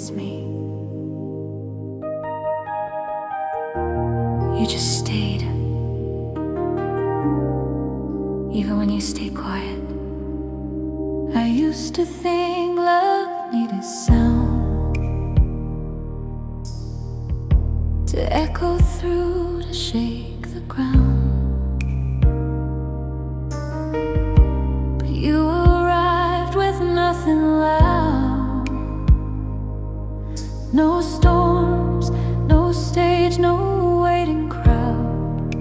miss me. You just stayed, even when you stayed quiet. I used to think love needed sound to echo through, to shake the ground. But you arrived with nothing loud. No storms, no stage, no waiting crowd.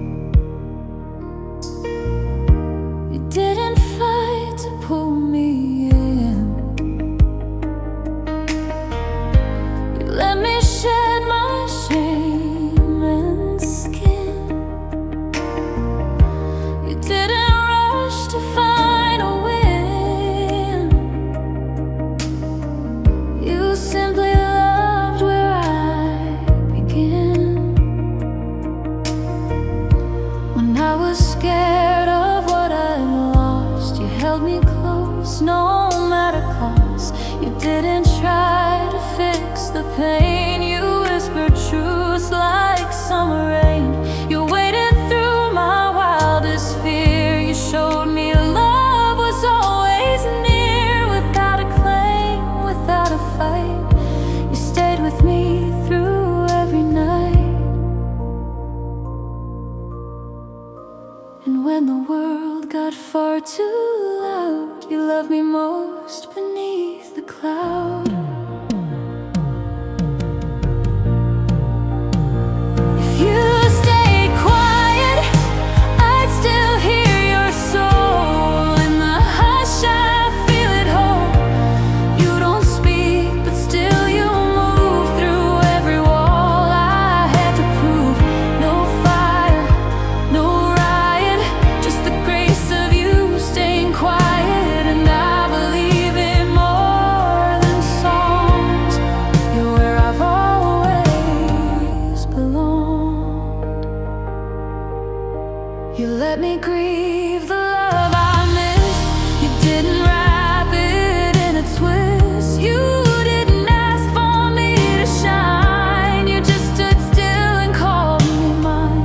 You didn't fight to pull me in. You let me shed my shame and skin. You didn't rush to find a win. You simply loved where I begin. When I was scared of what I lost, you held me close, no matter cost. You didn't try to fix the pain. You whispered truths like summer rain. You waited through my wildest fear. You showed me love was always near. Without a claim, without a fight, you stayed with me through every night. And when the world got far too loud, you loved me most beneath the cloud. If you stayed quiet, I'd still hear your soul. In the hush I feel it whole. You don't speak, but still you move through every wall I had to prove. No fire, no riot, just the grace of you staying quiet. And I believe in more than songs. You're where I've always belonged. You let me grieve the love I missed. You didn't wrap it in a twist. You didn't ask for me to shine. You just stood still and called me mine.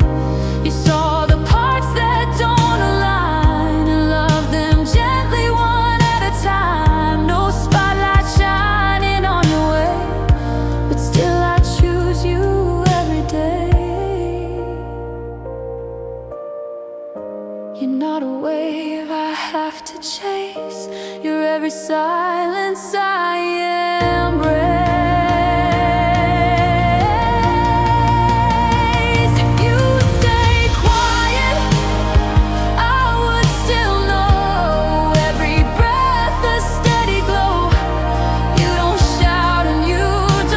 You saw the parts that don't align and loved them gently one at a time. No spotlight shining on your way, but still I choose you every day. You're not a wave I have to chase. You're every silence I embrace. If you stay quiet, I would still know every breath a steady glow. You don't shout and you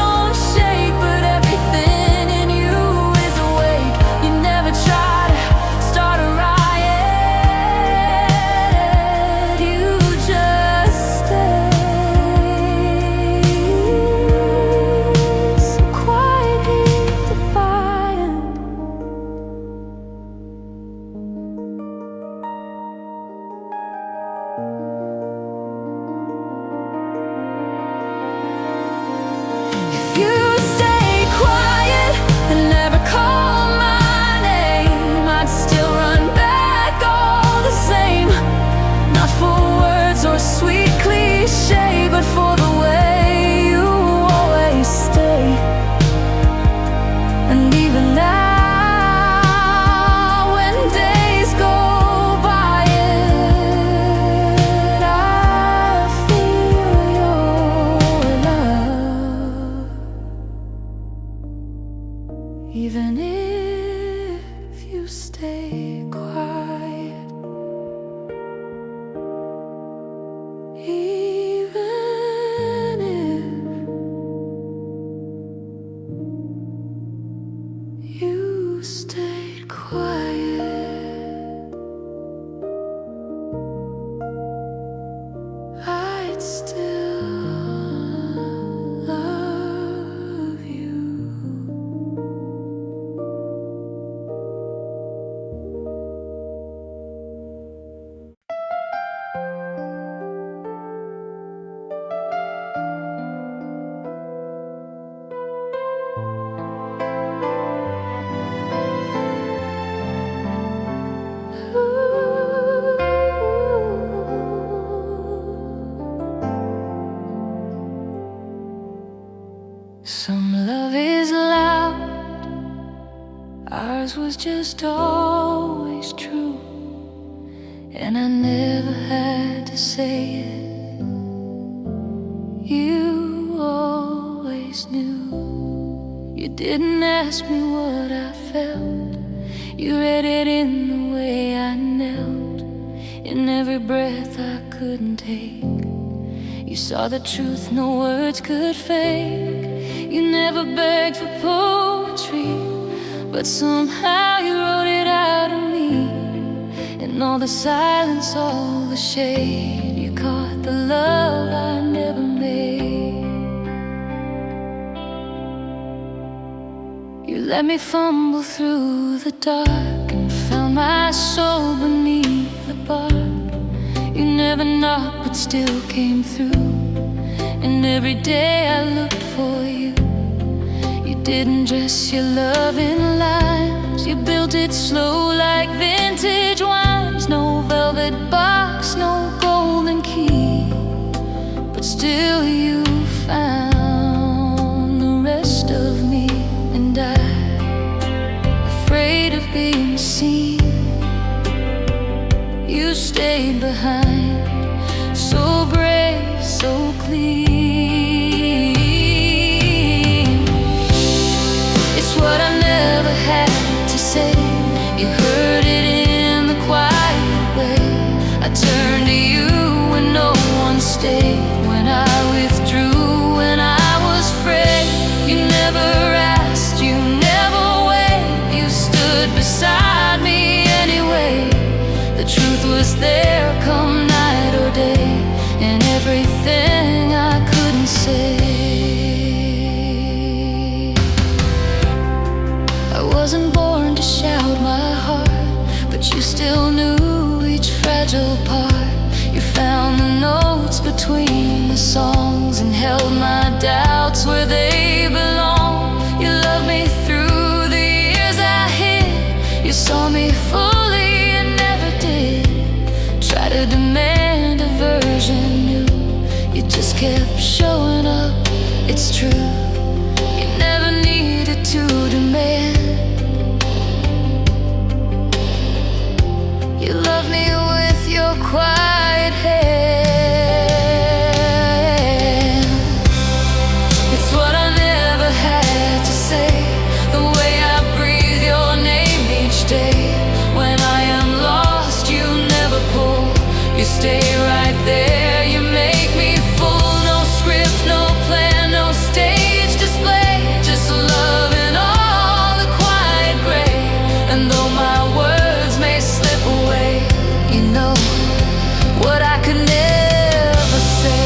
don't shake, but everything in you is awake. You never try to start a riot. You just stay. So quietly defiant. If you stay quiet and never call my name, I'd still run back all the same. Not for words or sweet cliche, but for the way you always stay. And even now, when days go by it, I feel your love. Even if you stay quiet, even if you stayed quiet, I'd still love you. yours was just always true, and I never had to say it. You always knew. You didn't ask me what I felt. You read it in the way I knelt, in every breath I couldn't take. You saw the truth no words could fake. You never begged for poetry, but somehow you wrote it out of me. In all the silence, all the shade, you caught the love I never made. You let me fumble through the dark and found my soul beneath the bark. You never knocked but still came through, and every day I looked for you. You didn't dress your love in lines, you built it slow like vintage wines. No velvet box, no golden key, but still you found the rest of me. And I, afraid of being seen, you stayed behind, so brave, so clean. It's what I never had to say. You heard it in the quiet way. I turned to you when no one stayed, when I withdrew, when I was afraid. You never asked, you never waited, you stood beside me anyway. The truth was there come night or day, and everything I couldn't say. I wasn't born to shout my heart, but you still knew each fragile part. You found the notes between the songs and held my doubts where they belong. You loved me through the years I hid. You saw me fully and never did try to demand a version new. You just kept showing up, it's true. You never needed to demand. You love me with your quiet hand. It's what I never had to say, the way I breathe your name each day. When I am lost, you never pull, you stay right there. You make me full, no script, no plan, no stage display, just love in all the quiet gray. And though my words may slip away, you know what I could never say.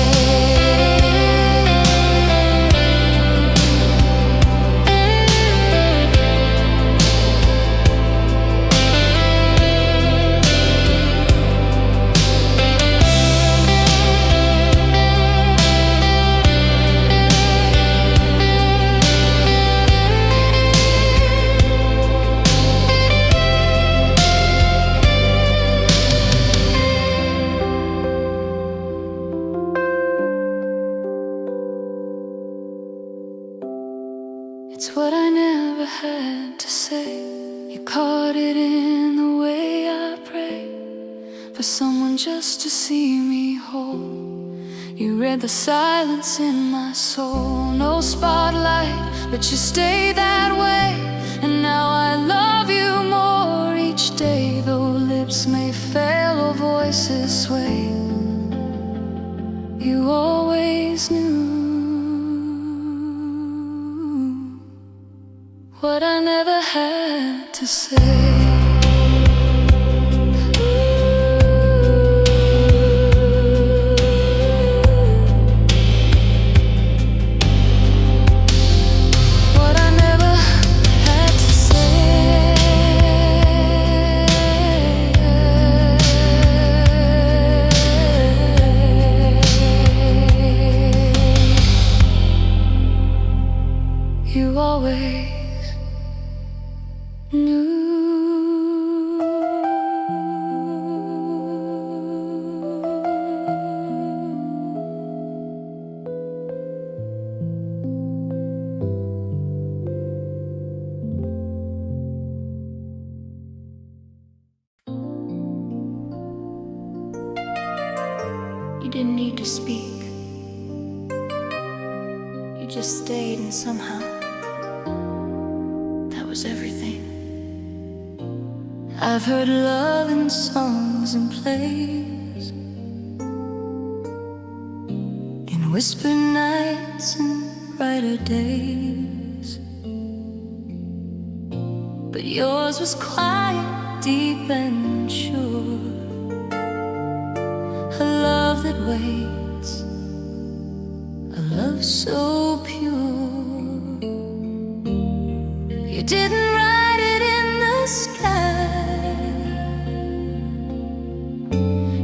It's what I never had to say. You caught it in the way I pray, for someone just to see me whole. You read the silence in my soul. No spotlight, but you stay that way. And now I love you more each day, though lips may fail or voices sway. You always knew what I never had to say. You always knew. didn't need to speak. You just stayed, and somehow that was everything. I've heard love in songs and plays, in whispered nights and brighter days, but yours was quiet, deep and sure. A love that waits, a love so pure. You didn't write it in the sky,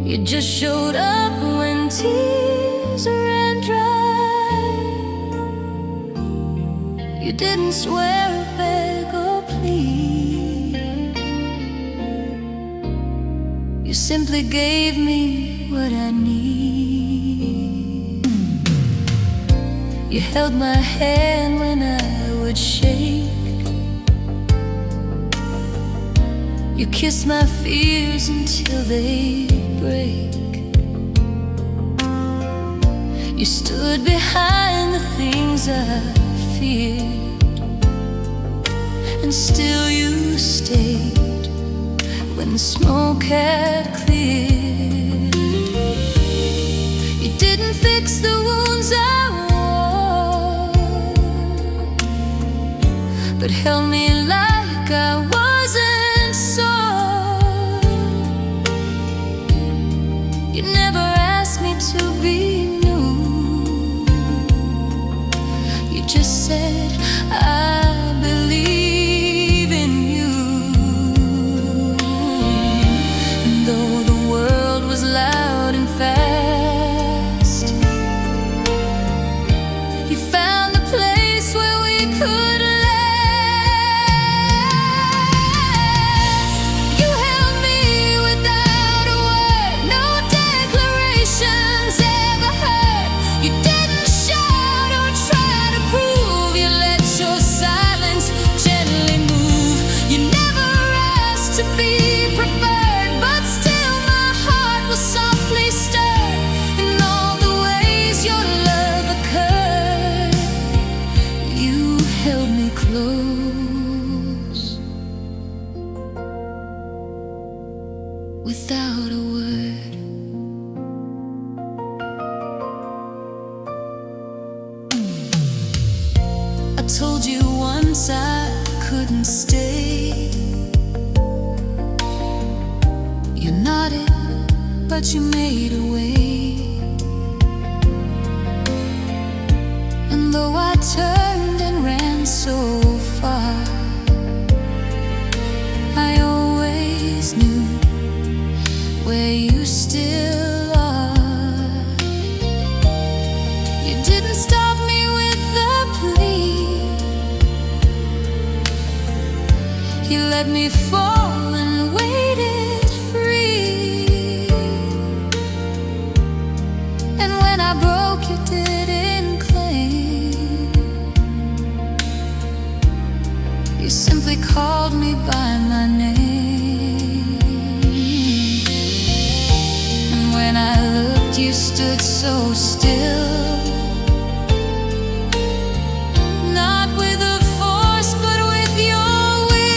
you just showed up when tears ran dry. You didn't swear or beg or plead, you simply gave me what I need. You held my hand when I would shake, you kissed my fears until they break. You stood behind the things I feared, and still you stayed when the smoke had cleared. You didn't fix the wounds I wore, but held me like I wasn't sore. You never asked me to be new, you just said, I believe in you. And though the world was loud and fast, you found a place where we could last. You held me without a word, no declarations ever heard. You didn't shout or try to prove, you let your silence gently move. You never asked to be preferred, but still my heart was softly stirred in all the ways your love occurred. You held me close without a word. I told you once I couldn't stay. You nodded, but you made a way. And though I turned and ran so far, I always knew where you still are. You didn't stop me with the plea, you let me fall and waited free. And when I broke, you didn't claim, you simply called me by my name. And when I looked, you stood so still, not with a force, but with your will.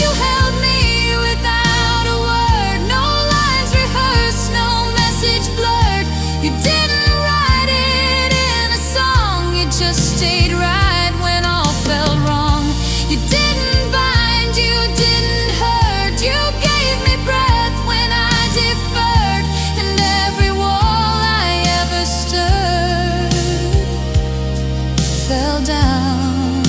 You held me without a word, no lines rehearsed, no message blurred. You didn't write it in a song, you just stayed right when all felt wrong. You didn't bind, you didn't hurt, you gave me breath when I deferred. And every wall I ever stirred fell down,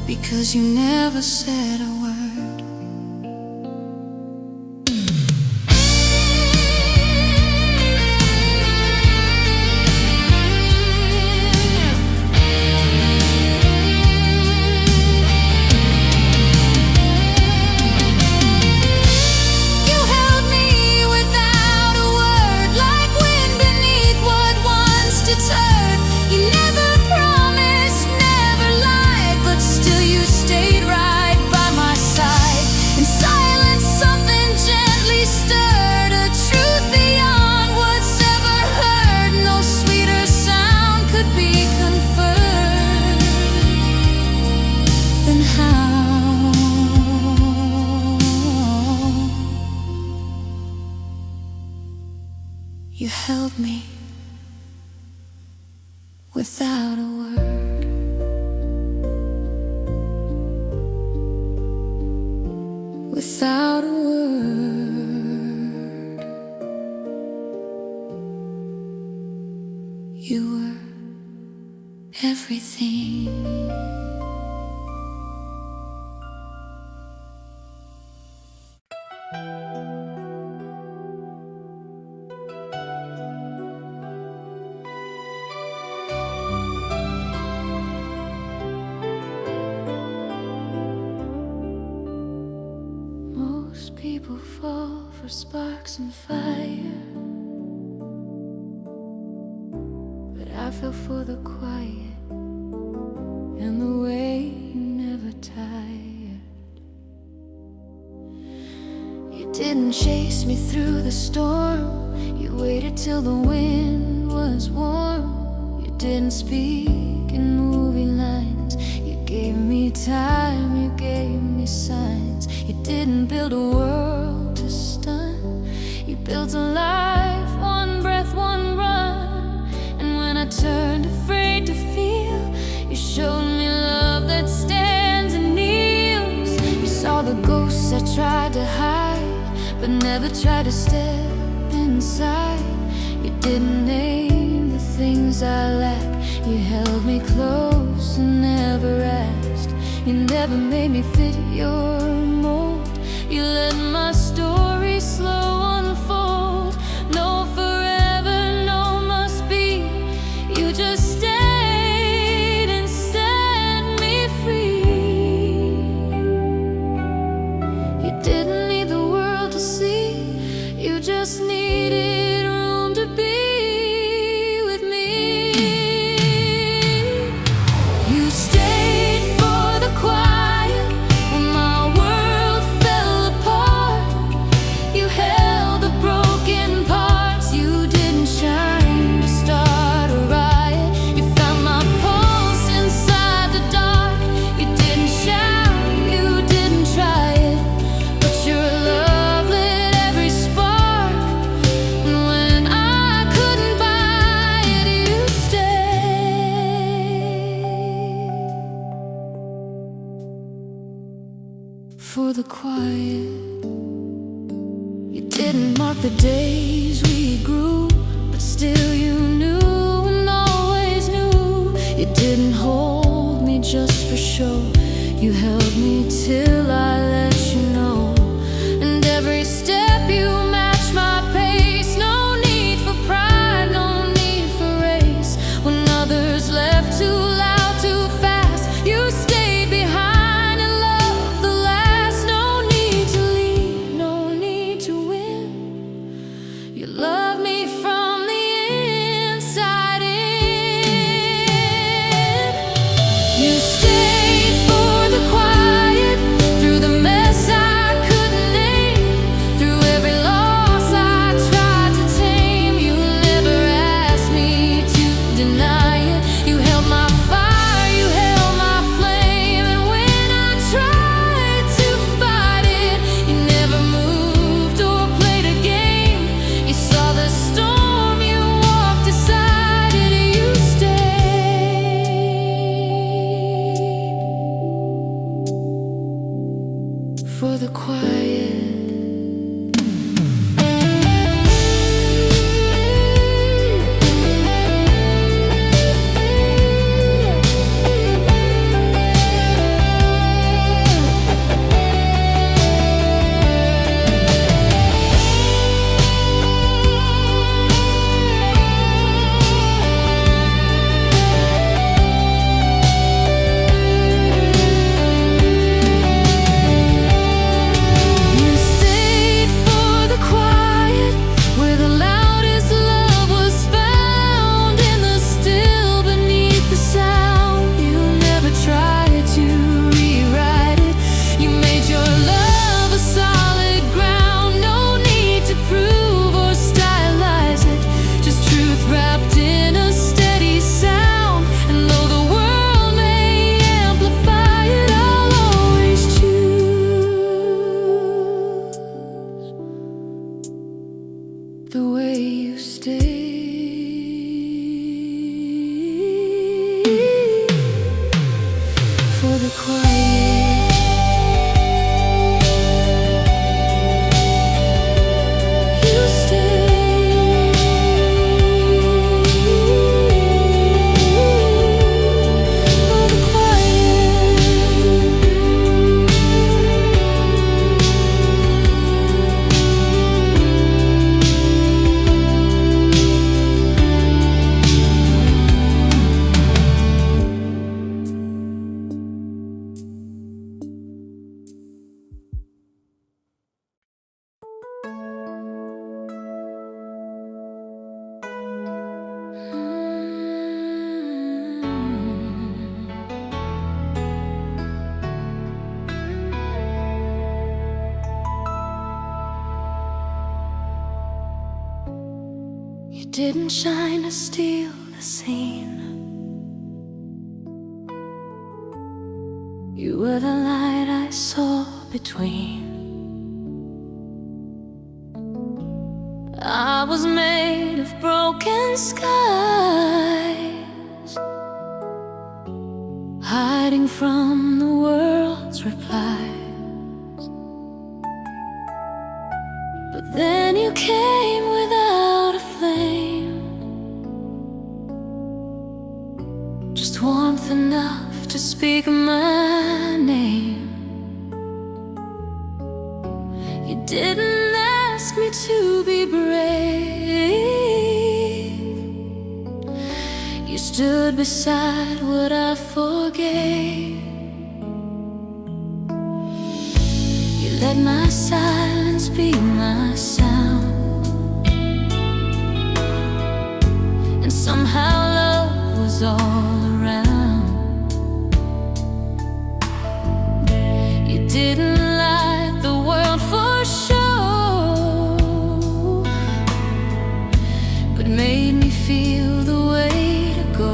because you never said a word. You held me without a word, like wind beneath what once deterred. You never promised, never lied, but still you stayed right by my You held me without a word. Without a word. You were everything. Most people fall for sparks and fire, but I fell for the quiet and the way you never tired. You didn't chase me through the storm, you waited till the wind was warm. You didn't speak in movie lines, you gave me time, you gave me signs. You didn't build a world to stun, you built a life, one breath, one run. And when I turned afraid to feel, you showed me love that stands and kneels. You saw the ghosts I tried to hide, but never tried to step inside. You didn't name the things I lack, you held me close and never asked. You never made me fit your mold, you let my story slow unfold. No forever, no must be, you just stayed and set me free. You didn't need the world to see, you just needed room to be with me. You stayed for the quiet when my world fell apart. You held the broken parts, you didn't shine to start a riot. You found my pulse inside the dark, you didn't shout, you didn't try it, but your love lit every spark. And when I couldn't buy it, you stayed for the quiet. You didn't mark the days we grew, but still you knew and always knew. You didn't hold me just for show, you held me till I let you know. And every step you matched my pace, no need for pride, no need for race. When others left too loud, too fast, you stayed behind and loved the last. No need to lead, no need to win, you love me from the inside in. You stayed for the quiet, through the mess I couldn't name, through every loss I tried to tame. You never asked me to deny it, you held my fire, you held my flame. And when I tried to fight it, you never moved or played a game. You saw the storm, you walked aside it, you stayed for the quiet. You didn't shine to steal the scene. You were the light I saw between. I was made of broken skies, hiding from the world's replies. But then you came without a flame, just warmth enough to speak my name. You didn't ask me to be brave. You stood beside what I forgave. You let my silence be my sound, and somehow love was all around. You didn't light the world for show, but made me feel the way to go.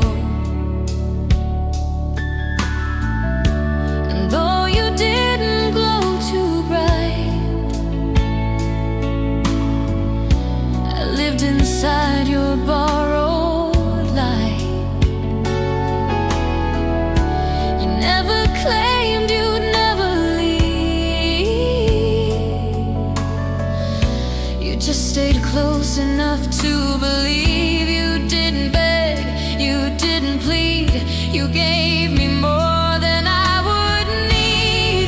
And though you didn't glow too bright, I lived inside your borrowed light. You never claimed you'd never leave. You just stayed close enough to believe. You didn't beg, you didn't plead. You gave me more than I would need.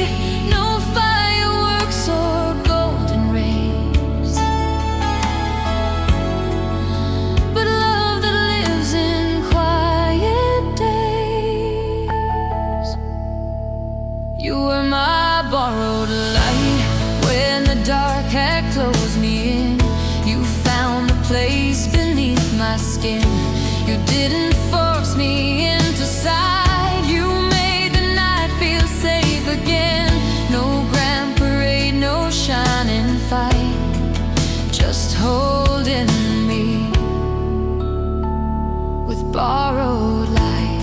No fireworks or golden rays, but love that lives in quiet days. You were my borrowed light when the dark had closed me in. You found the place beneath my skin. You didn't force me into sight. You made the night feel safe again. No grand parade, no shining fight, just holding me with borrowed light.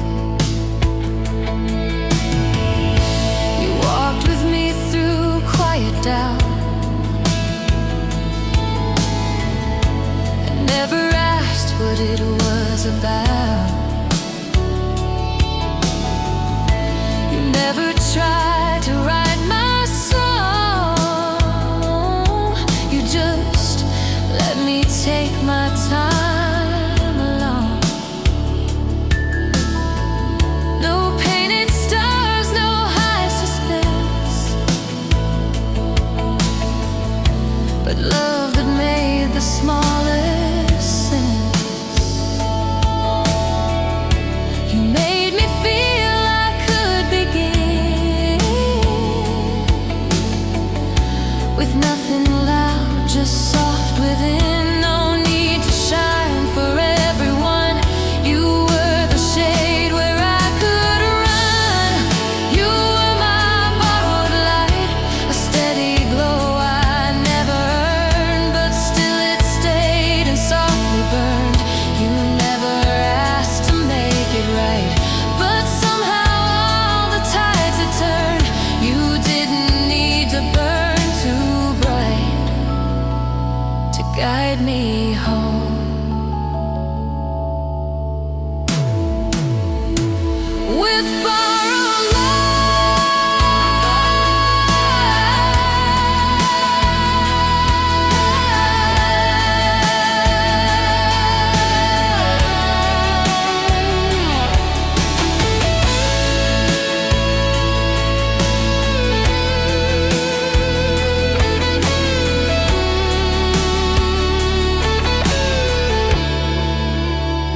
You walked with me through quiet doubt, never asked what it was about. You never tried to write my song. You just let me take my time along. No painted stars, no high suspense, but love that made the smallest sense. You made me feel I could begin with nothing loud, just soft within. No need to shine for everyone. You were the shade where I could run. You were my borrowed light, a steady glow I never earned, but still it stayed and softly burned. You never asked to make it right, but somehow all the tides had turned. You didn't need to burn too bright to guide me home. With borrowed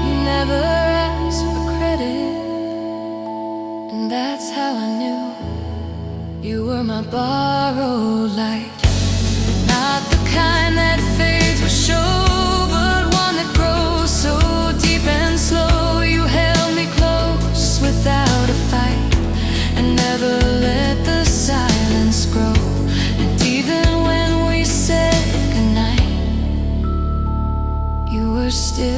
You never asked for credit, and that's how I knew you were my borrowed light. Not the kind that fades with show, but one that grows so deep and slow. You held me close without a fight, and never let the silence grow. And even when we said goodnight, you were still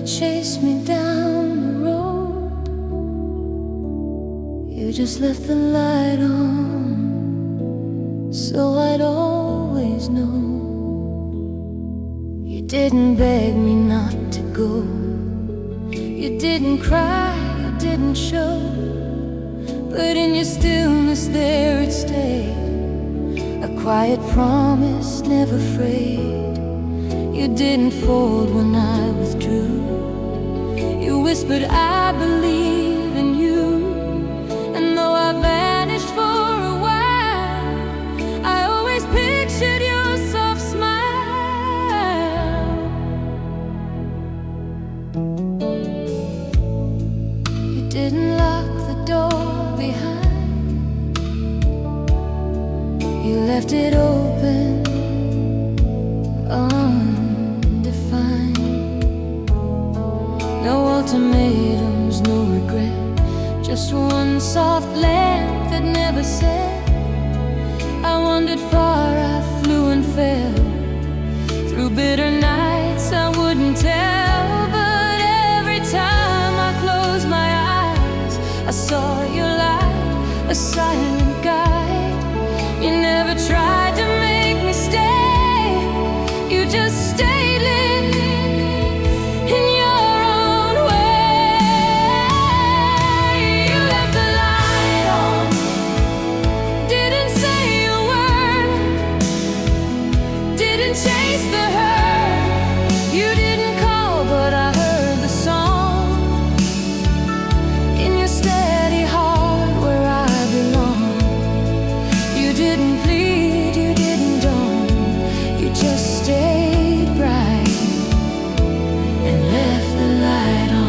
chased me down the road. You just left the light on, so I'd always know. You didn't beg me not to go. You didn't cry, you didn't show. But in your stillness there it stayed, a quiet promise, never frayed. You didn't fold when I withdrew. You whispered, I believe in you. And though I vanished for a while, I always pictured your soft smile. You didn't lock the door behind. You left it open, no ultimatums, no regret, just one soft lamp that never set. I wandered far, I flew and fell through bitter nights I wouldn't tell. But every time I closed my eyes, I saw your light, a silent guide. You never tried to make me stay, you just stayed lit in your own way. You left the light on, didn't say a word, didn't chase the hurt. You didn't call, but I heard the song in your steady heart where I belong. You didn't plead, you didn't dawn, you just stayed bright and left the light on.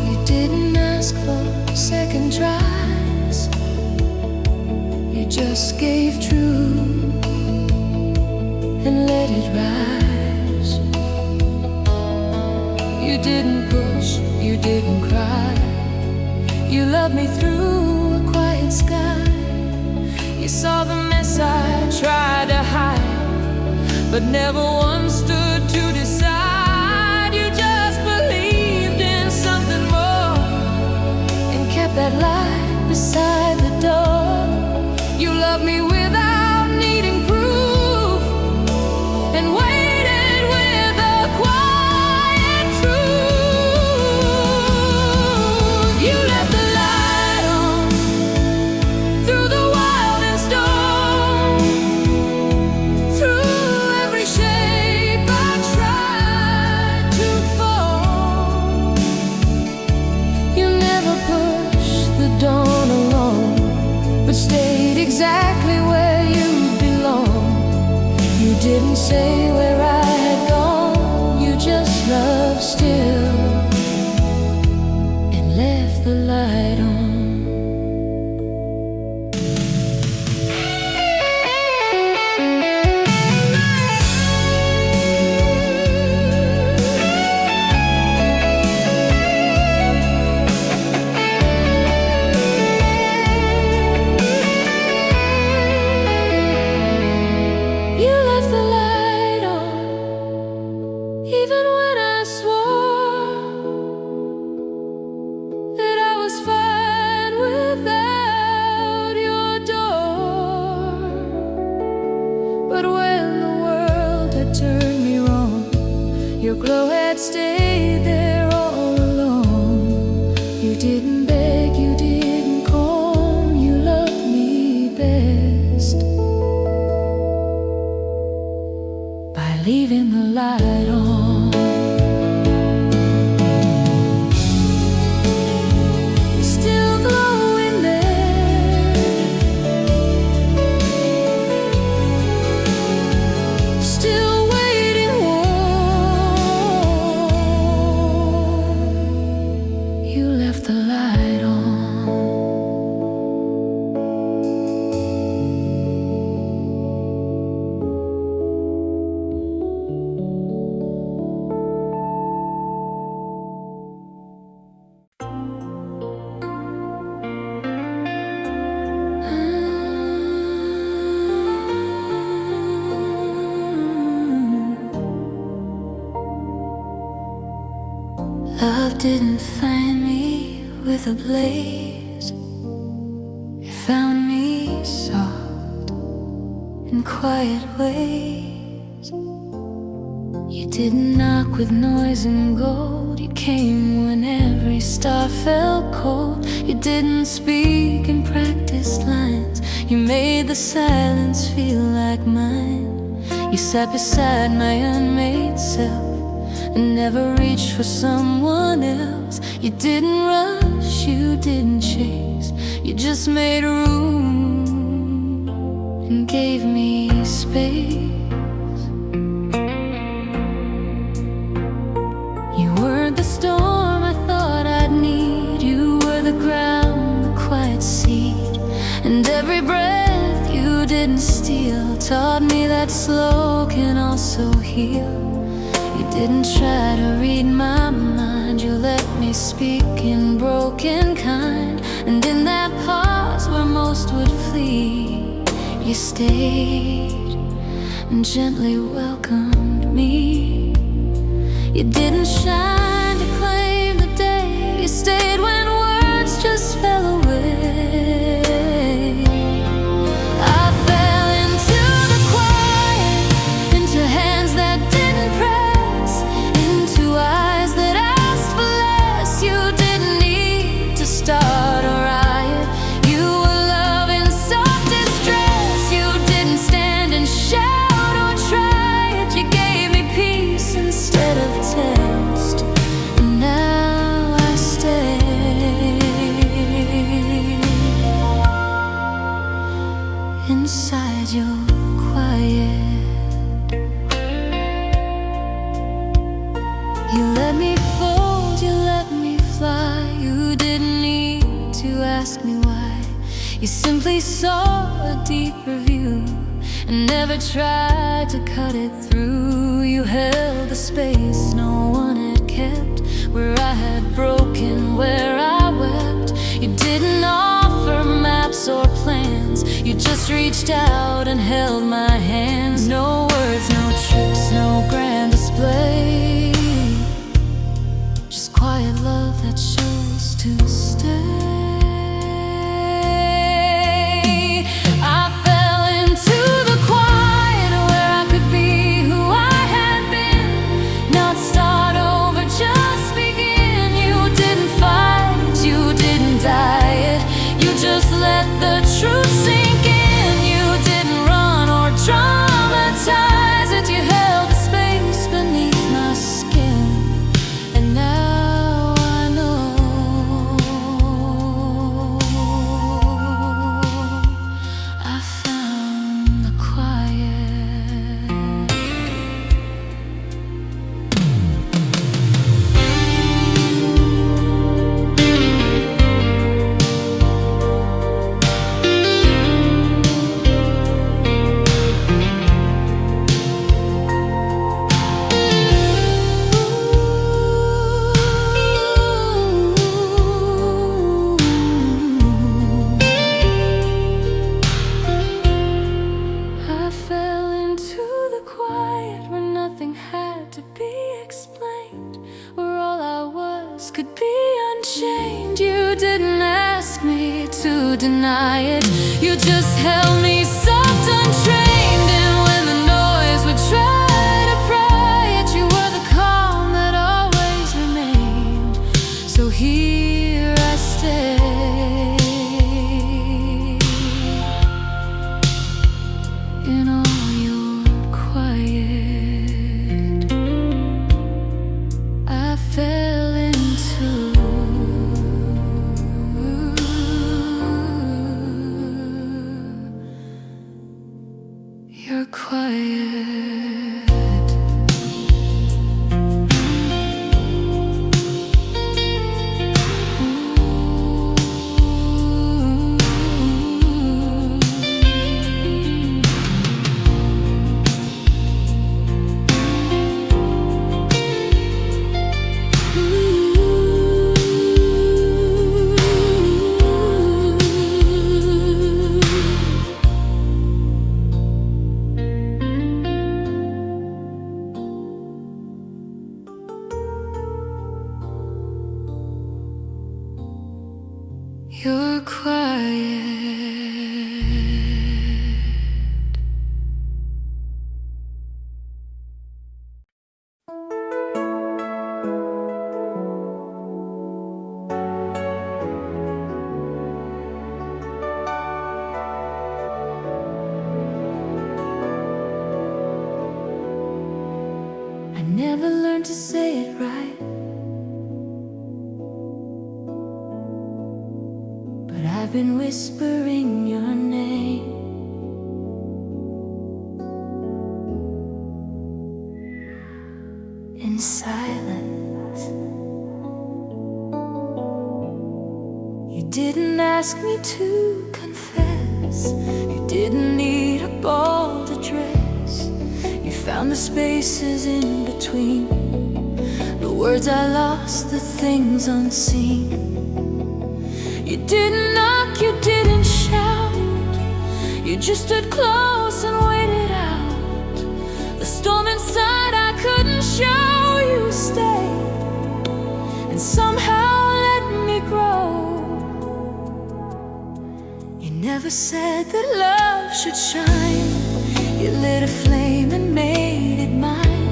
You didn't ask for second tries, you just gave true and let it rise. You didn't push, you didn't cry, you loved me through a quiet sky. You saw the mess I tried to hide, but never once stood to decide. You just believed in something more and kept that light beside the door. You loved me without needing proof and waited with a quiet truth. You left the light on through the wild and storm, through every shape I Love didn't find me with a blaze. It found me soft in quiet ways. You didn't knock with noise and gold. You came when every star felt cold. You didn't speak in practiced lines. You made the silence feel like mine. You sat beside my unmade self and never reached for someone else. You didn't rush, you didn't chase. You just made room and gave me space. You were the storm I thought I'd need. You were the ground, the quiet seed. And every breath you didn't steal taught me that slow can also heal. You didn't try to read my mind. You let me speak in broken kind. And in that pause where most would flee, you stayed and gently welcomed me. You didn't shine to claim the day. You stayed when words just fell away. I fell into the quiet, into hands that didn't press, into eyes that asked for less. You didn't need to start a riot. You were love in soft distress. You didn't stand and shout or try it. You gave me peace instead of test. And now I stay inside your quiet. You let me fold, you let me fly. You didn't need to ask me why. You simply saw a deeper view and never tried to cut it through. You held the space no one had kept, where I had broken, where I wept. You didn't offer maps or plans. You just reached out and held my hands. No words, no tricks, no grand display. Just quiet love that chose to stay. I fell into the quiet where I could be who I had been. Not start over, just begin. You didn't fight, you didn't diet. You just let the truth sink in. You didn't run or traumatize it. You held a space beneath my skin. And now I know I found the quiet. I fell into the quiet where nothing had to be explained, where all I was could be unchained. You didn't ask me to deny it. You just held me soft, untrained. And when the noise would try to pry it, you were the calm that always remained. So here I stay in all your quiet. I fell into You're quiet. I never learned to say it right, but I've been whispering your name. In silence. You didn't ask me to confess. You didn't need a bold address. You found the spaces in between, the words I lost, the things unseen. You didn't knock, you didn't shout. You just stood close and waited out the storm inside I couldn't show. You stayed and somehow let me grow. You never said that love should shine. You lit a flame and made it mine.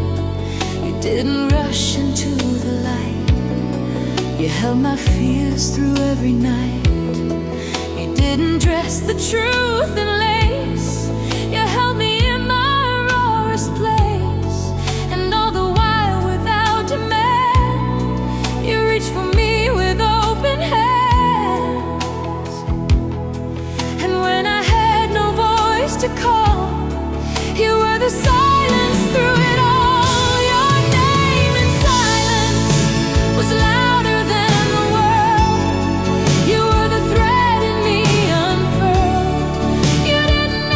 You didn't rush into the light. You held my fears through every night. You didn't dress the truth in lace. You held me in my rawest place. And all the while without demand, you reached for me with open hands. And when I had no voice to call, you were the silence through it all. Your name in silence was louder than the world. You were the thread in me unfurled. You didn't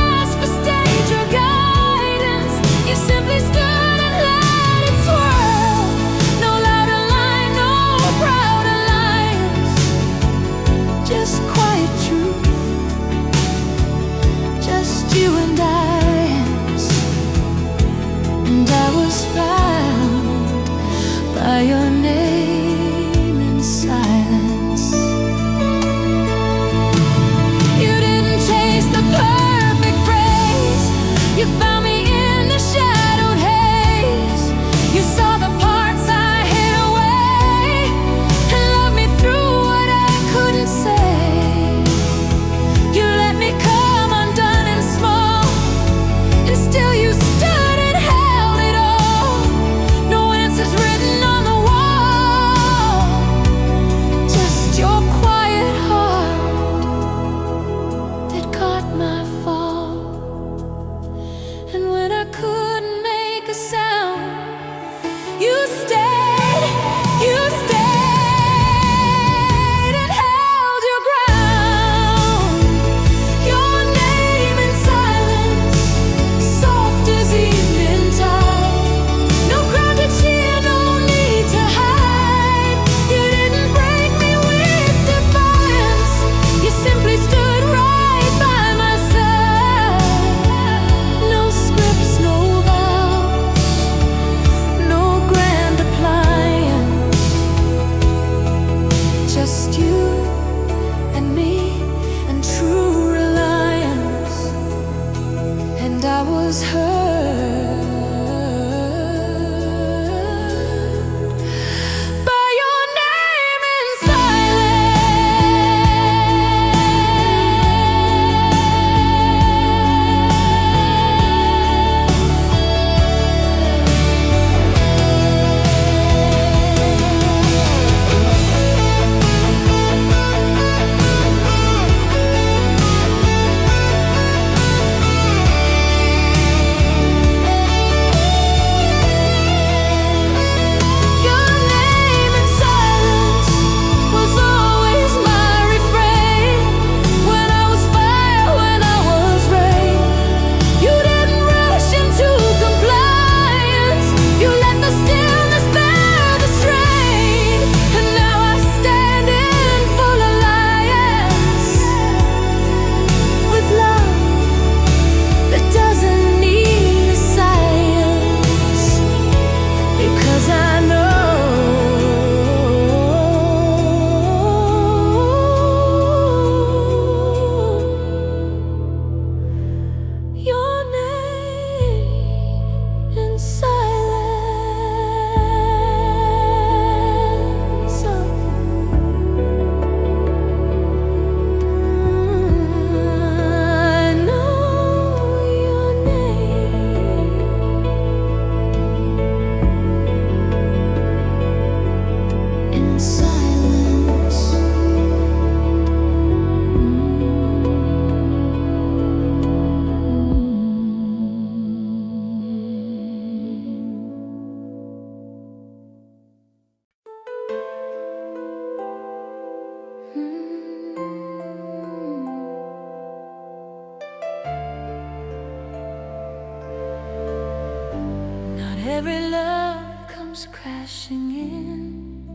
every love comes crashing in.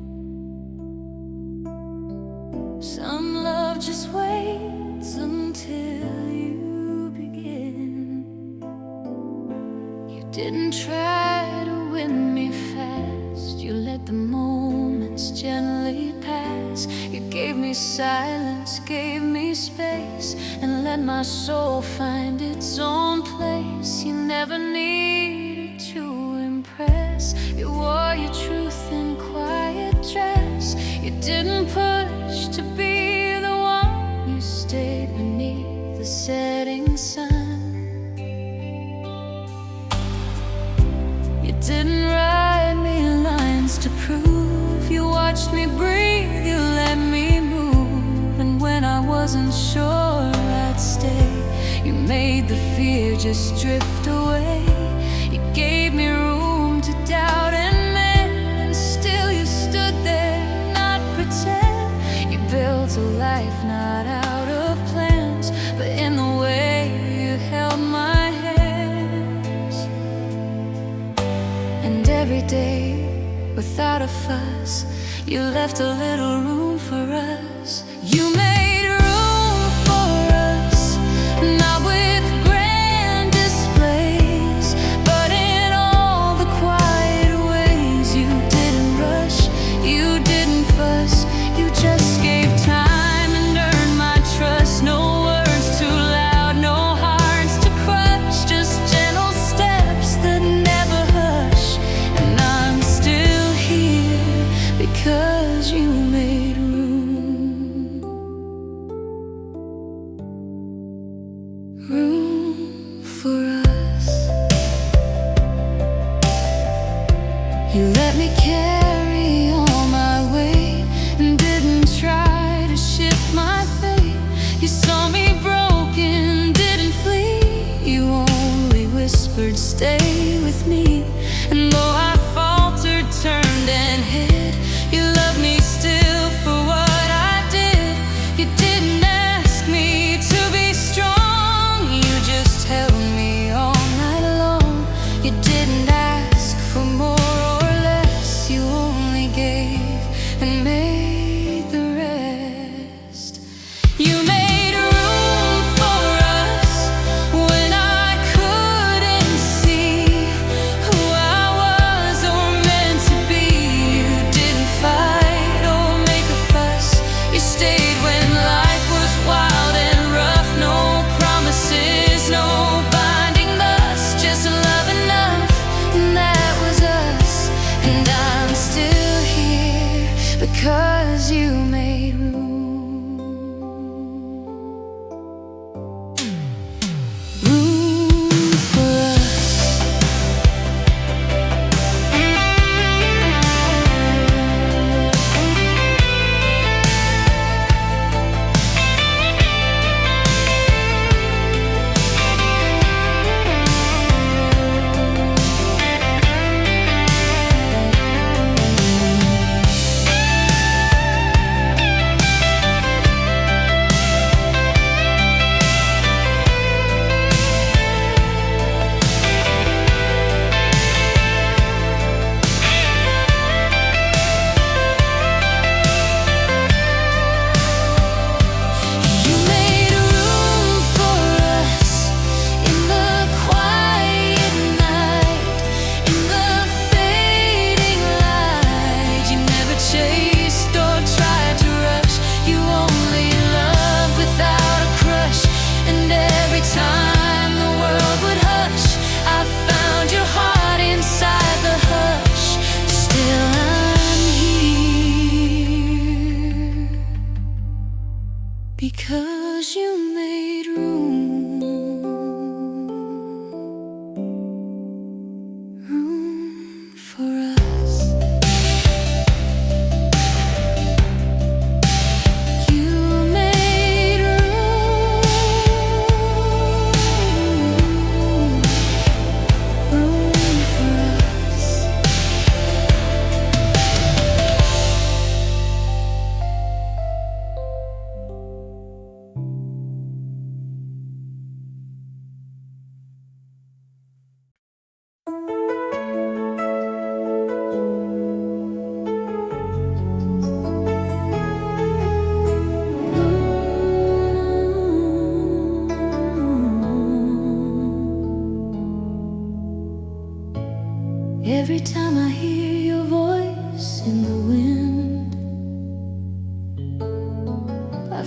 Some love just waits until you begin. You didn't try to win me fast, you let the moments gently pass. You gave me silence, gave me space, and let my soul find its own place. You never needed to impress, you wore your truth in quiet dress. You didn't push to be the one, you stayed beneath the setting sun. You didn't write me lines to prove, you watched me breathe, you let me move. And when I wasn't sure I'd stay, you made the fear just drift away. You gave me room to doubt and mend, and still you stood there, not pretend. You built a life not out of plans, but in the way you held my hands. And every day, without a fuss, you left a little room for us. You made room for us, not with grand displays, but in all the quiet ways. You didn't rush, you didn't fuss, you just gave time and earned my trust. No words too loud, no hearts to crush, just gentle steps that never hush. And I'm still here because you made room for us. You let me carry all my weight and didn't try to shift my fate. You saw me broken, didn't flee, you only whispered, stay with me. And though I faltered, turned and hid, you loved me still for what I did. You didn't ask me to be strong, you just held me all night long. You didn't ask for more or less, you only gave and made the rest. You made room for us when I couldn't see who I was or meant to be. You didn't fight or make a fuss, you stayed when life was wild and rough. No promises, no binding thus, just love enough, and that was us. And I'm still here because you made room. Room for us.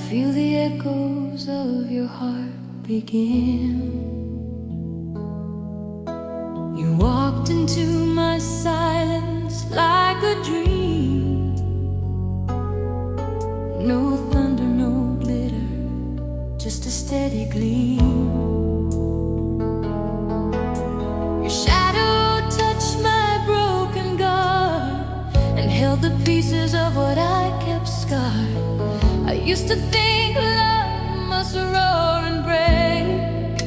feel the echoes of your heart begin. You walked into my silence like a dream. No thunder, no glitter, just a steady gleam. Your shadow touched my broken guard and held the pieces of what I kept scarred. I used to think love must roar and break,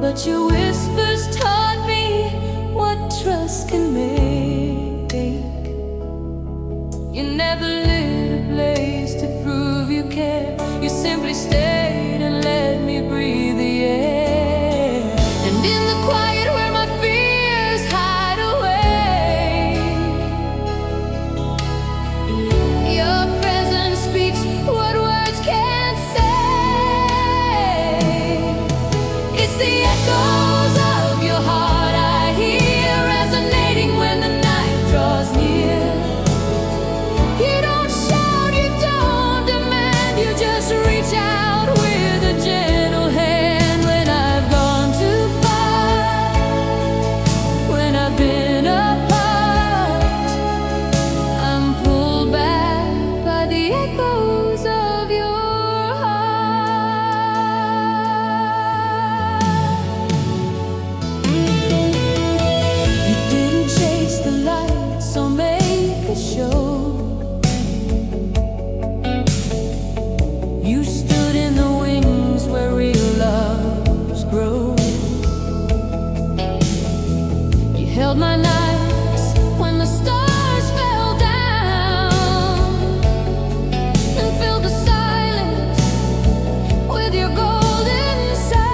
but your whispers taught me what trust can make. You never lit a blaze to prove you care. You simply stayed and let me breathe the air. And in the quiet where my fears hide away, your presence speaks what words can't say. It's the echoes of your heart I hear, resonating when the night draws near. You don't shout, you don't demand, you just reach out with a gentle hand. When I've gone too far, when I've been apart, I'm pulled back by the echoes of your heart. You didn't chase the light, so make a show. You stood in the wings where real loves grow. You held my nights when the stars fell down, and filled the silence with your golden sound.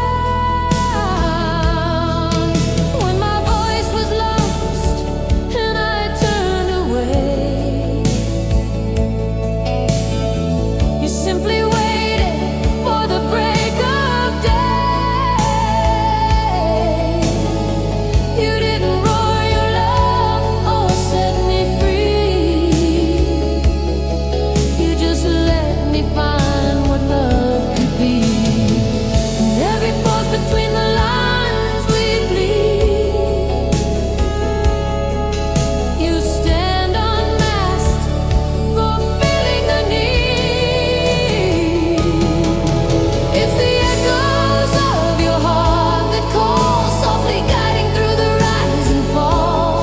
When my voice was lost and I turned away, you simply waited for the break of day. You didn't roar your love or set me free. You just let me find what love could be. And every pause between the lines we bleed, you stand unmasked, fulfilling the need. It's the echoes of your heart that call, softly guiding through the rise and fall.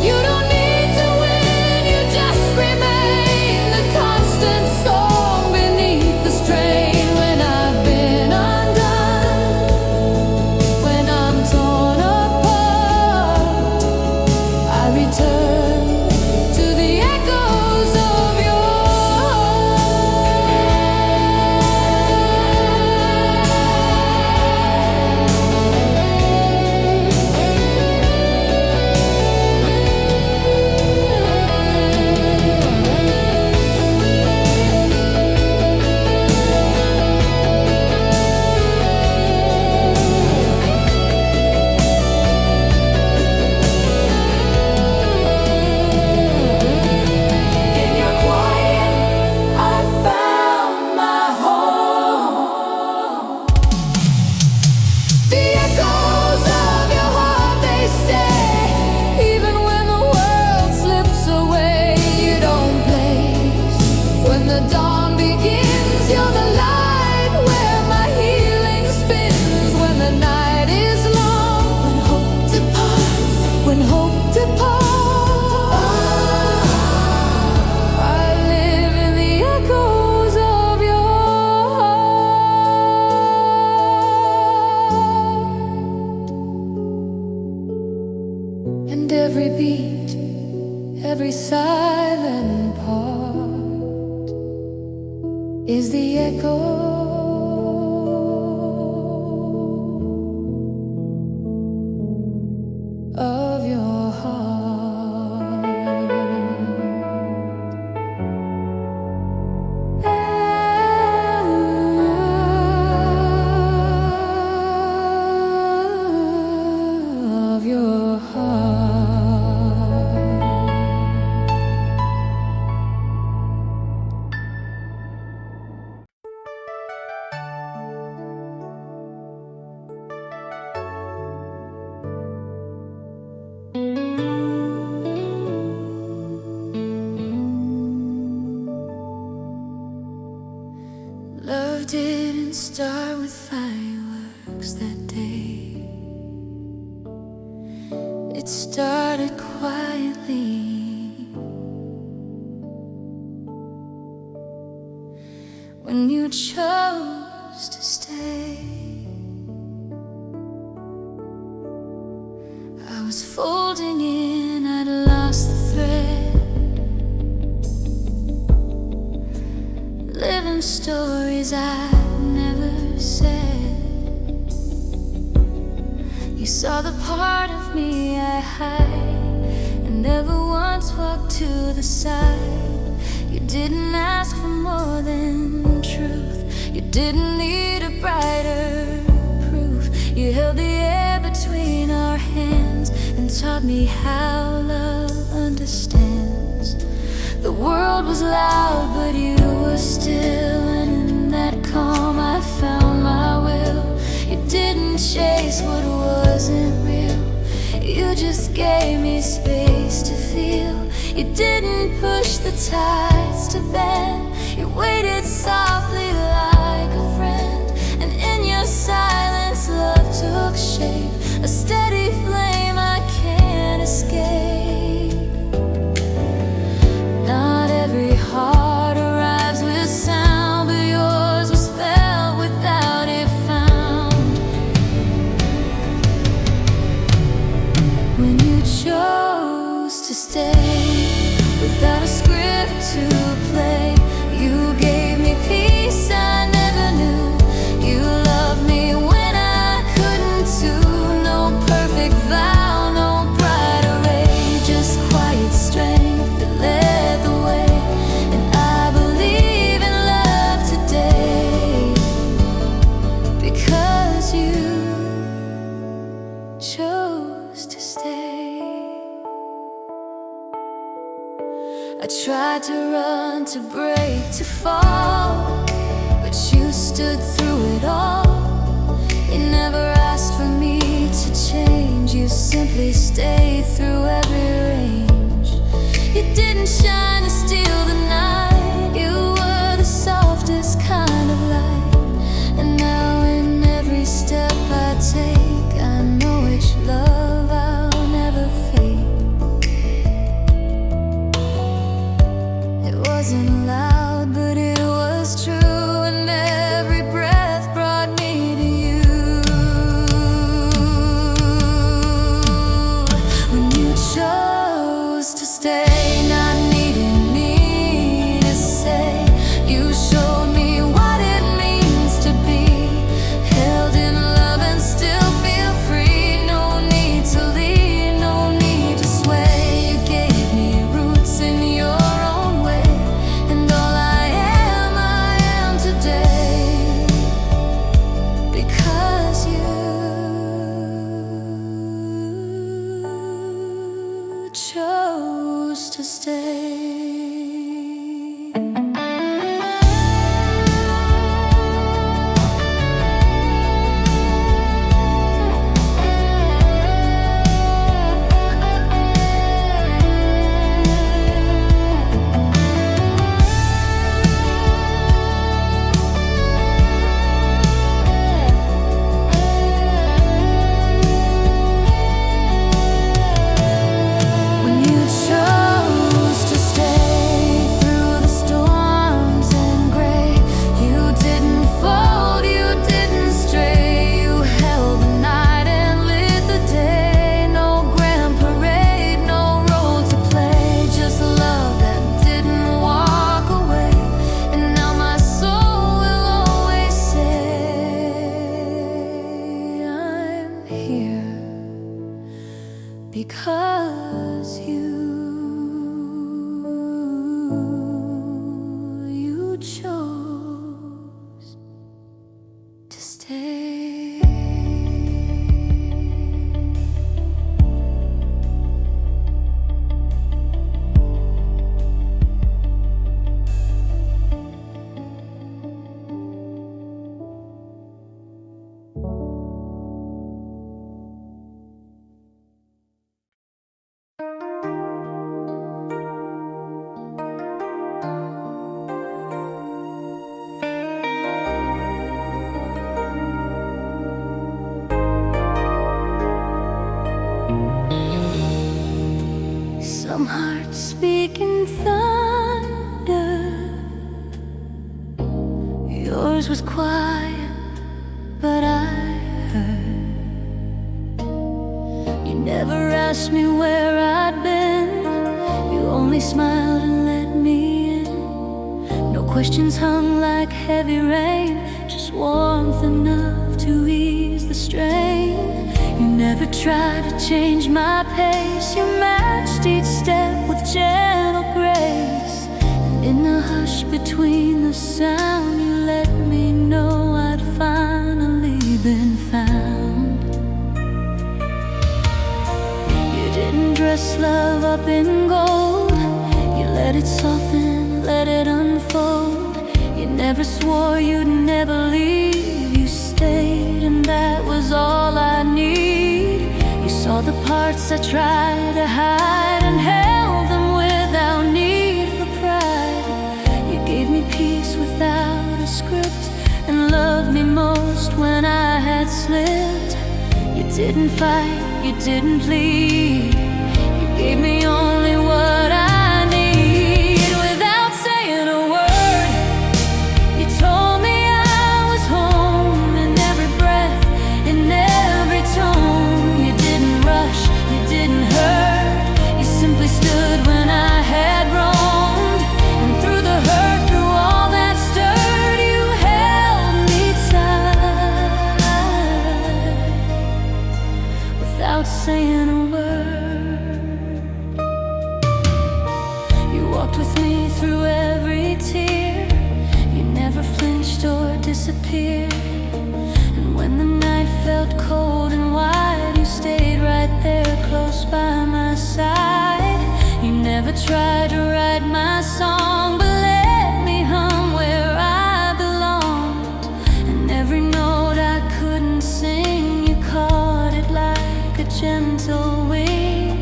You don't need to win, you just remain, the constant song beneath the strain. When I've been undone, when I'm torn apart, I return to the echoes of your In your quiet, I found my home. The echoes of your heart, they stay. Even when the world slips away, you don't blaze. When the dawn begins, you're the light where my healing spins. When the night is long, when hope departs, when hope departs, I live in the echoes of your heart. And every beat, every silent part is the echo of your heart. Of your heart. didn't start with fireworks that day. It started quietly. When you chose to stay, I was folding in, I'd lost the thread, living stories I'd never said. You saw the part of me I hide, and never once walked to the side. You didn't ask for more than truth. You didn't need a brighter proof. You held the air between our hands and taught me how love understands. The world was loud, but you were still, and in that calm I found my will. You didn't chase what wasn't real. You just gave me space to feel. You didn't push the tides to bend. You waited softly like a friend, and in your silence love took shape, a steady flame I can't escape. Not every heart arrives with sound, but yours was felt without it found. When you chose to stay without a script to play, you gave me peace I never knew. You loved me when I couldn't too. No perfect vow, no bright array, just quiet strength that led the way. And I believe in love today, because you chose to stay. I tried to run, to break, to fall, but you stood through it all. You never asked for me to change. You simply stayed through every range. You didn't shine to steal the night. You were the softest kind of light. And now in every step I take, I know which love I'll never fake. It wasn't loud, but it was true, and every breath brought me to you. When you chose to stay, not needing me to say, you showed me what it means to be held in love and still feel free. No need to lead, no need to sway. You gave me roots in your own way, and all I am today, because you chose to stay. When you chose to stay, was quiet, but I heard. You never asked me where I'd been. You only smiled and let me in. No questions hung like heavy rain, just warmth enough to ease the strain. You never tried to change my pace. You matched each step with gentle grace. And in the hush between the sound, you let me know I'd finally been found. You didn't dress love up in gold. You let it soften, let it unfold. You never swore you'd never leave. You stayed, and that was all I need. You saw the parts I tried to hide and held them without need for pride. You gave me peace without a script and loved me most when I had slipped. You didn't fight, you didn't plead. You gave me only what I need. Without saying a word, you told me I was home. In every breath, in every tone. You didn't rush, you didn't hurt. You simply stood when I had roamed. And through the hurt, through all that stirred, you held me tight. Without saying a word, you walked with me through every tear. You never flinched or disappeared. And when the night felt cold and wide, you stayed right there close by my side. You never tried to write my song, but let me hum where I belonged. And every note I couldn't sing, you caught it like a gentle wing.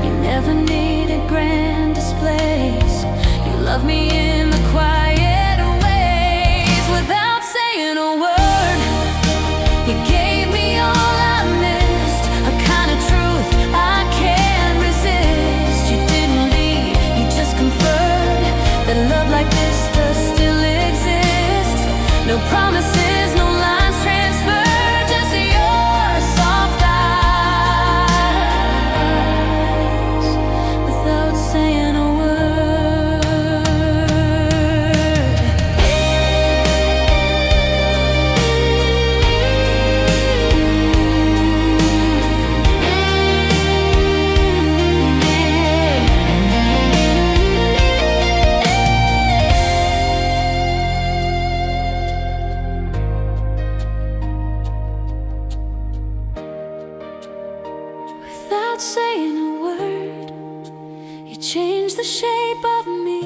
You never needed grand displays. You loved me in the quiet ways. Without saying a word, you gave me all I missed. A kind of truth I can't resist. You didn't leave, you just conferred that love like this does still exist. No promises, no lines transferred, just your soft eyes. Without saying a Without saying a word, you changed the shape of me.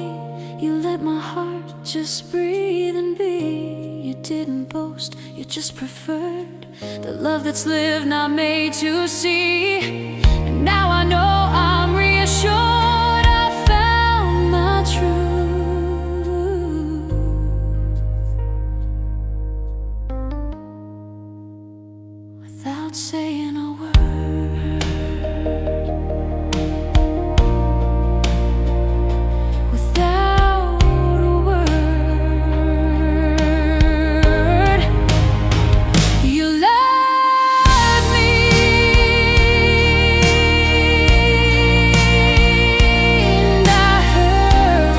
You let my heart just breathe and be. You didn't boast, you just preferred the love that's lived, not made to see. And now I know I'm reassured I found my truth. Without saying a word. Without a word, you love me, and I heard.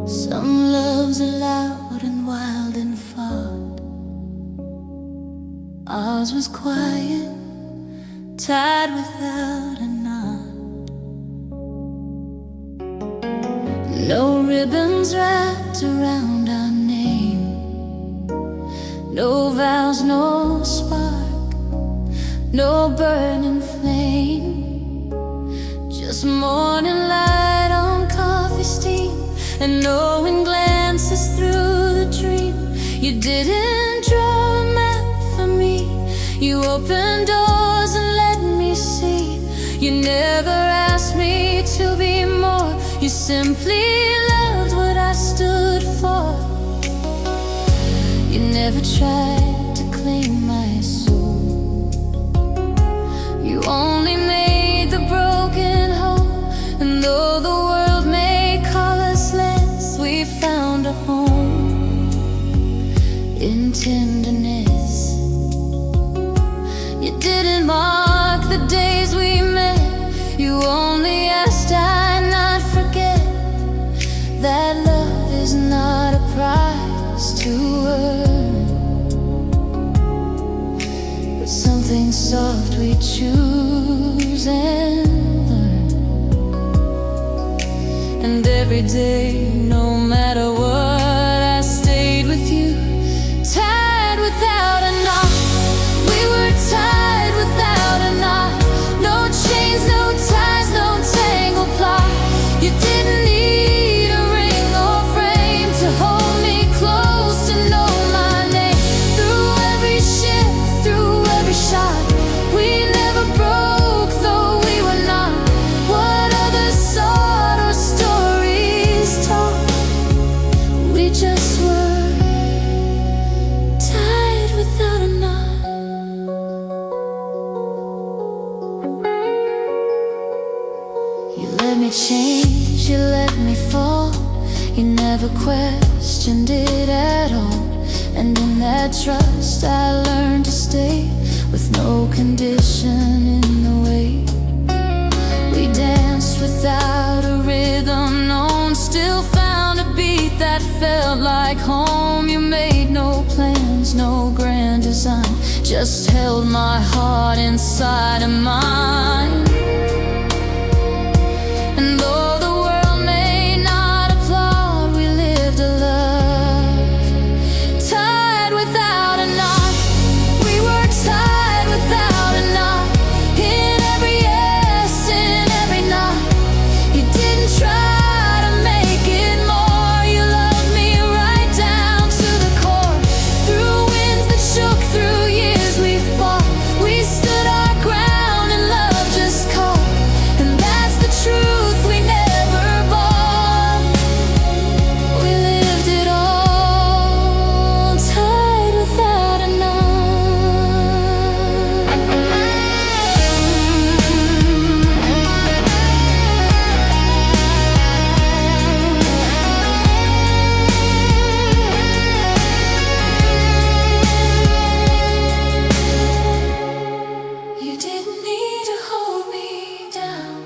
Some loves are loud and wild and fond. Ours was quiet, tied without a knot. No ribbons wrapped around our name, no vows, no spark, no burning flame. Just morning light on coffee steam, and knowing glances through the dream. You didn't draw a map for me, you opened doors and let me see. You never asked me to be more, you simply loved what I stood for. You never tried to claim my soul, you only made the broken whole. And though the world may call us less, we found a home in tenderness. You didn't mark the days we met, you only asked I not forget that love is not a prize to earn, but something soft we choose and learn. And every day, no matter what, I stayed with you, tied without a knot. We were tied without a knot, no chains, no ties, no tangled plot. You didn't need a ring or frame to hold me close, to know my name. Through every shift, through every shot, we never broke, though we were not what others sought or stories taught. We just were tied without a knot. You let me change, you let me fall, you never questioned it at all. And in that trust I learned to stay, with no condition in the way. We danced without a rhythm known, still found a beat that felt like home. You made no plans, no grand design, just held my heart inside of mine. And though the world may not applaud, we lived a love tied without a knot. We were tied without a knot, in every yes, in every knot. You didn't try to make it more, you loved me right down to the core. Through winds that shook, through years we fought, we stood our ground and love just caught. And that's the truth we never bought. We lived it all, tied without a knot. You didn't need to hold me down,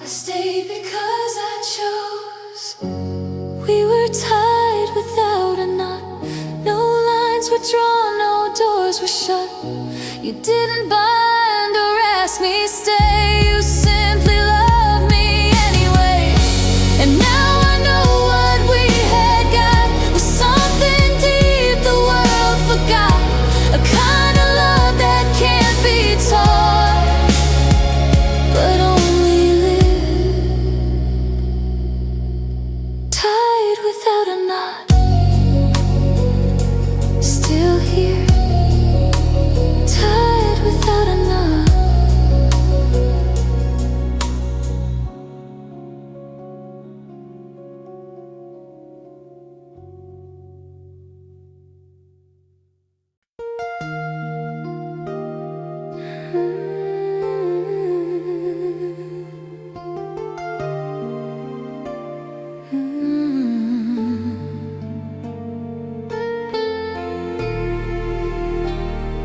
I stayed because I chose. We were tied without a knot, no lines were drawn, no doors were shut. You didn't bind or ask me stay, you simply loved me anyway. And now I know what we had got was something deep the world forgot, a kind of love that can't be taught, but only live tied without a knot. Still here, tied without a knot.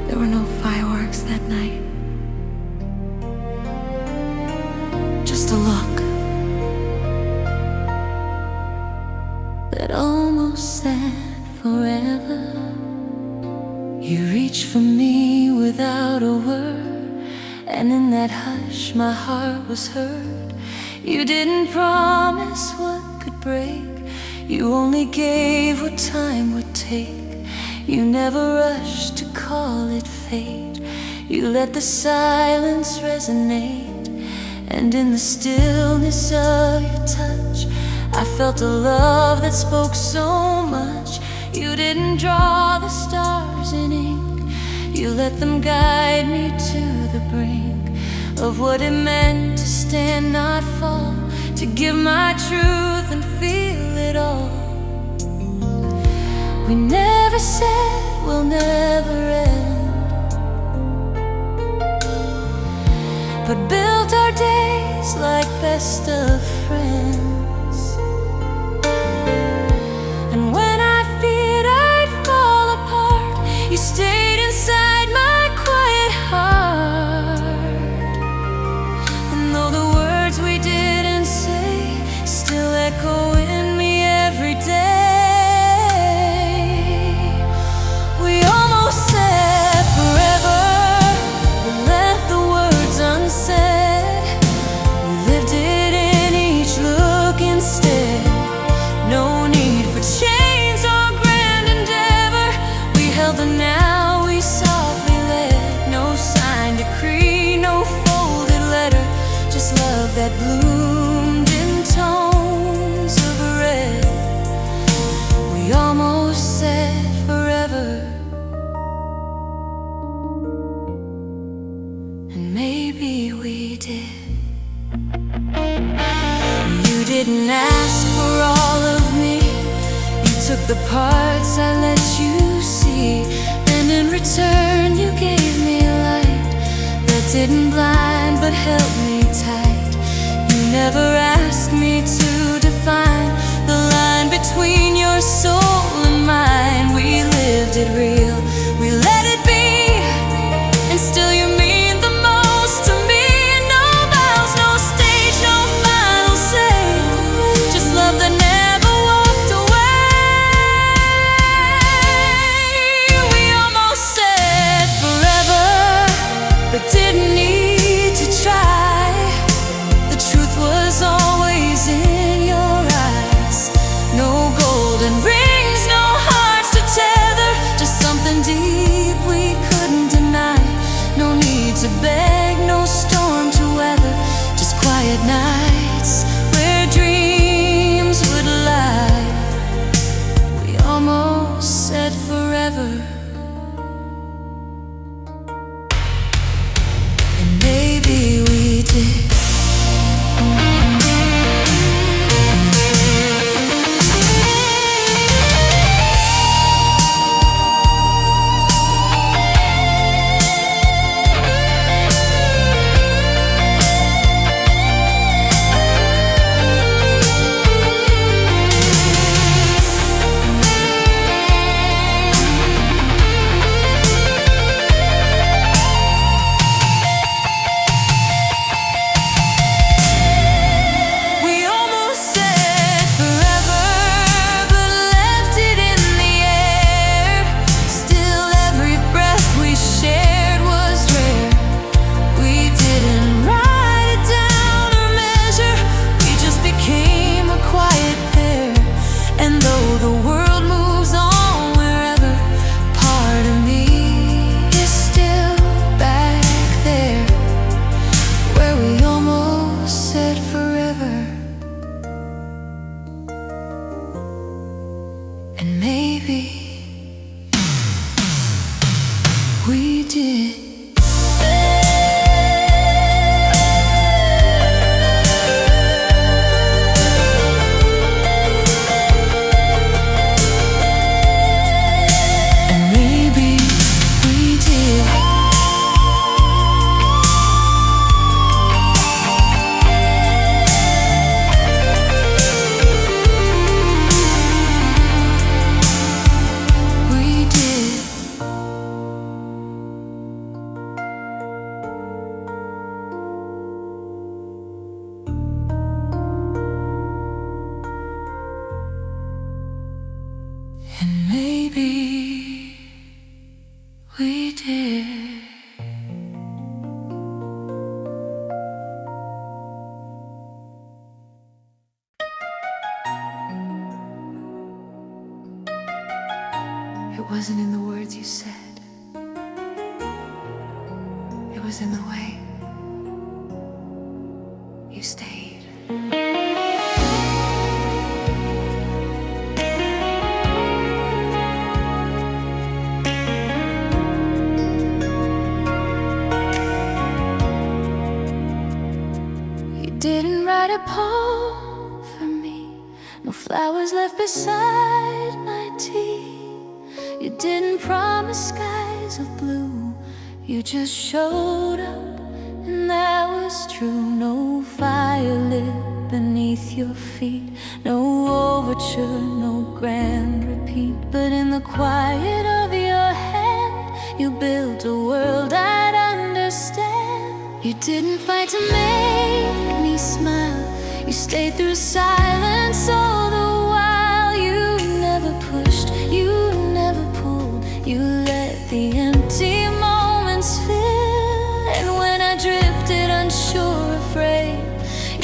There were no fireworks that night, just a look that almost said forever. You reached for me without a word, and in that hush my heart was heard. You didn't promise what could break. You only gave what time would take. You never rushed to call it fate. You let the silence resonate, and in the stillness of your touch I felt a love that spoke so much. You didn't draw the stars in ink. You let them guide me to the brink of what it meant to stand, not fall, to give my truth and feel it all. We never said we'll never end, but built our days like best of friends. And when I feared I'd fall apart, you stayed inside my quiet heart. And though the words we didn't say still echo in me every day, that bloomed in tones of red. We almost said forever, and maybe we did. You didn't ask for all of me. You took the parts I let you see, and in return you gave me light that didn't blind but held me tight. You never asked me to define the line between your soul and mine. We lived it real, we let it be, and still you mean the most to me. No vows, no stage, no final say, just love that never walked away. We almost said forever, but didn't need to try. Was always in your eyes. No golden rings, no hearts to tether, just something deep we couldn't deny. No need to beg, no storm to weather, just quiet nights where dreams would lie. We almost said forever, and maybe we did. And maybe we did. And maybe we did. wasn't in the words you said, it was in the way you stayed. You didn't write a poem for me, no flowers left beside my tea. You didn't promise skies of blue, you just showed up, and that was true. No fire lit beneath your feet, no overture, no grand repeat. But in the quiet of your hand, you built a world I'd understand. You didn't fight to make me smile, you stayed through silence all the while. You never pushed, you never pulled, you let the empty moments fill. And when I drifted unsure, afraid,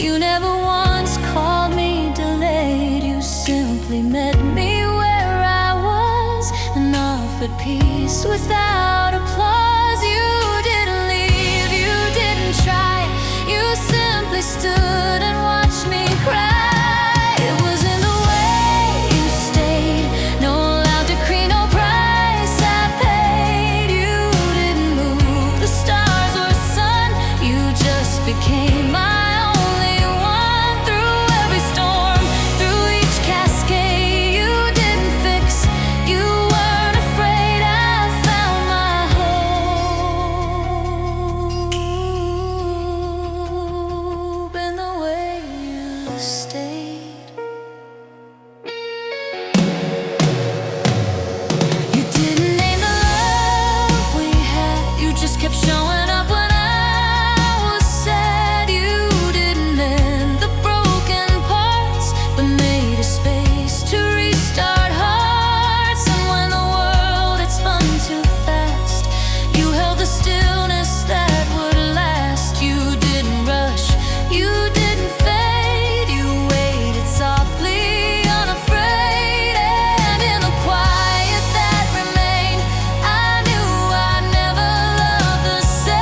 you never once called me delayed. You simply met me where I was and offered peace without applause. You didn't leave, you didn't try, you simply stood and watched me cry. It was in the way you stayed, no loud decree, no price I paid. You didn't move the stars or sun, you just became my only one. Through every storm, through each cascade, you didn't fix, you weren't afraid. I found my hope in the way you stayed. You didn't name the love we had, you just kept showing up when I was sad. You didn't mend the broken parts, but made a space to restart hearts. And when the world had spun too fast, you held the stillness that would last. You didn't rush, you didn't fade, you waited softly, unafraid. And in the quiet that remained, I knew I'd never love the same.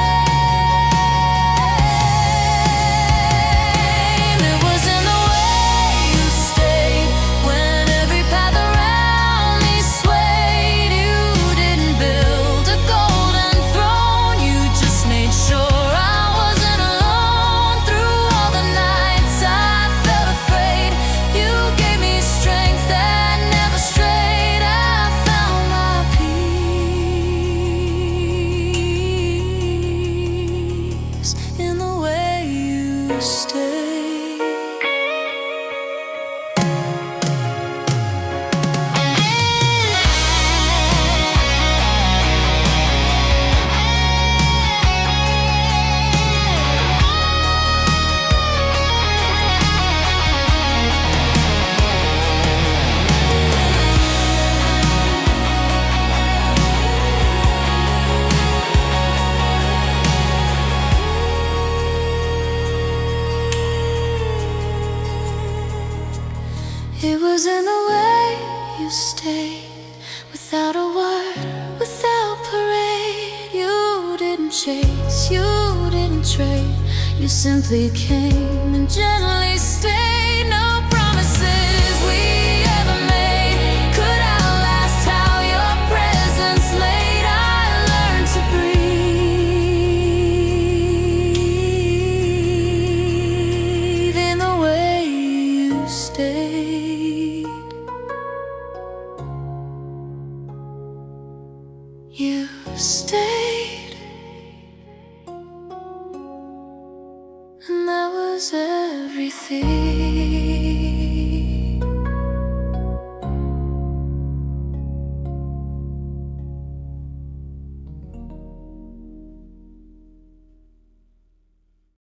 It was in the way you stayed, when every path around me swayed. You didn't build a golden throne, you just made sure I wasn't alone. Through all the nights I felt afraid, you gave me strength that never strayed. I found my peace in the way you stayed. It was in the way you stayed, without a word, without parade. You didn't chase, you didn't trade, you simply came and gently stayed. No promises we ever made could outlast how your presence laid. I learned to breathe in the way you stayed. You stayed, and that was everything.